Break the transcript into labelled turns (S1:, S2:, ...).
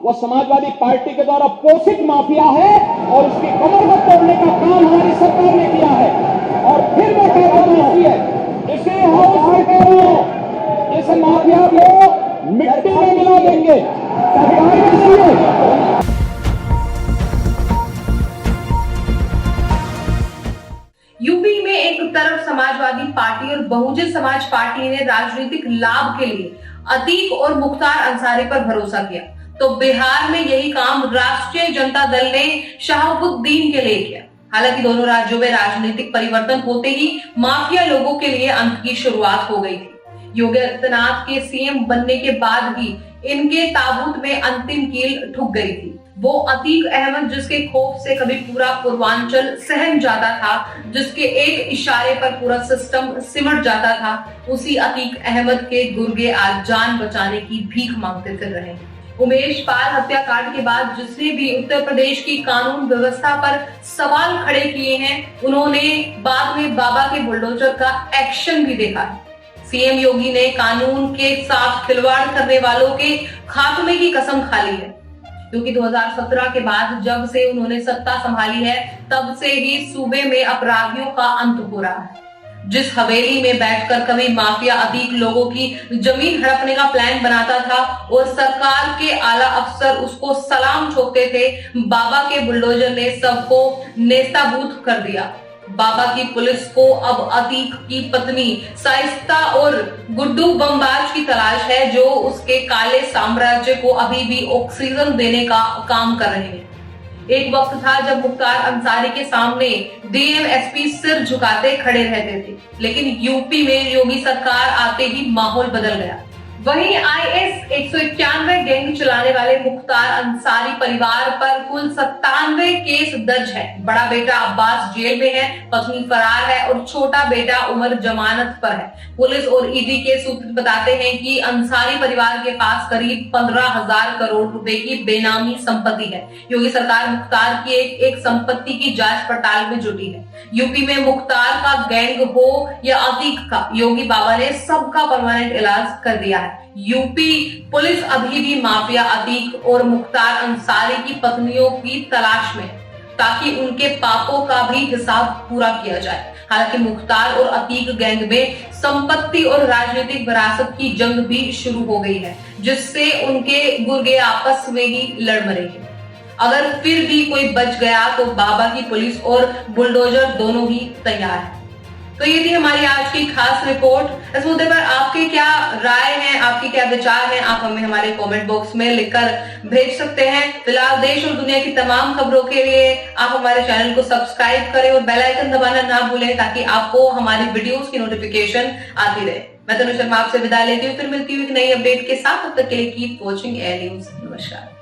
S1: वो समाजवादी पार्टी के द्वारा पोषित माफिया है और उसकी कमर को तोड़ने का काम हमारी सरकार ने किया है। और फिर मैं कहता हूं, इसे इस माफिया को मिट्टी में मिला देंगे। सरकार
S2: यूपी में एक तरफ समाजवादी पार्टी और बहुजन समाज पार्टी ने राजनीतिक लाभ के लिए अतीक और मुख्तार अंसारी पर भरोसा किया, तो बिहार में यही काम राष्ट्रीय जनता दल ने शहाबुद्दीन के लिए किया। हालांकि दोनों राज्यों में राजनीतिक परिवर्तन होते ही माफिया लोगों के लिए अंत की शुरुआत हो गई थी। योगी आदित्यनाथ के सीएम बनने के बाद ही इनके ताबूत में अंतिम कील ठुक गई थी। वो अतीक अहमद जिसके खौफ से कभी पूरा पूर्वांचल सहम जाता था, जिसके एक इशारे पर पूरा सिस्टम सिमट जाता था, उसी अतीक अहमद के गुर्गे आज जान बचाने की भीख मांगते फिर रहे हैं। उमेश पाल हत्याकांड के बाद जिसने भी उत्तर प्रदेश की कानून व्यवस्था पर सवाल खड़े किए हैं, उन्होंने बाद में बाबा के बुलडोजर का एक्शन भी देखा है। सीएम योगी ने कानून के साथ खिलवाड़ करने वालों के खात्मे की कसम खा ली है, क्योंकि 2017 के बाद जब से उन्होंने सत्ता संभाली है, तब से ही सूबे में अपराधियों का अंत हो रहा है। जिस हवेली में बैठकर कभी माफिया अतीक लोगों की जमीन हड़पने का प्लान बनाता था और सरकार के आला अफसर उसको सलाम ठोकते थे, बाबा के बुलडोजर ने सबको नेस्ताभूत कर दिया। बाबा की पुलिस को अब अतीक की पत्नी साइस्ता और गुड्डू बमबाज की तलाश है, जो उसके काले साम्राज्य को अभी भी ऑक्सीजन देने का काम कर रहे हैं। एक वक्त था जब मुख्तार अंसारी के सामने डीएम एसपी सिर झुकाते खड़े रहते थे, लेकिन यूपी में योगी सरकार आते ही माहौल बदल गया। वहीं आईएस 191 गैंग चलाने वाले मुख्तार अंसारी परिवार पर कुल 97 केस दर्ज है। बड़ा बेटा अब्बास जेल में है, पत्नी फरार है और छोटा बेटा उमर जमानत पर है। पुलिस और ईडी के सूत्र बताते हैं कि अंसारी परिवार के पास करीब 15,000 करोड़ रुपए की बेनामी संपत्ति है। योगी सरकार मुख्तार की एक संपत्ति की जांच पड़ताल में जुटी है। यूपी में मुख्तार का गैंग हो या अतीक का, योगी बाबा ने सबका परमानेंट इलाज कर दिया है। यूपी पुलिस अभी भी माफिया अतीक और मुख्तार अंसारी की पत्नियों की तलाश में, ताकि उनके पापों का भी हिसाब पूरा किया जाए। हालांकि मुख्तार और अतीक गैंग में संपत्ति और राजनीतिक विरासत की जंग भी शुरू हो गई है, जिससे उनके गुर्गे आपस में ही लड़ मरेंगे। अगर फिर भी कोई बच गया तो बाबा की पुलिस और बुलडोजर दोनों ही तैयार है। तो ये थी हमारी आज की खास रिपोर्ट। इस मुद्दे पर आपके क्या राय हैं, आपके क्या विचार हैं, आप हमें हमारे कमेंट बॉक्स में लिखकर भेज सकते हैं। फिलहाल देश और दुनिया की तमाम खबरों के लिए आप हमारे चैनल को सब्सक्राइब करें और बेल आइकन दबाना ना भूलें, ताकि आपको हमारी वीडियोस की नोटिफिकेशन आती रहे। मैं तनु शर्मा आपसे विदा लेती हूँ, फिर मिलती हूँ एक नई अपडेट के साथ। तब तक के लिए कीप वॉचिंग एयर न्यूज। नमस्कार।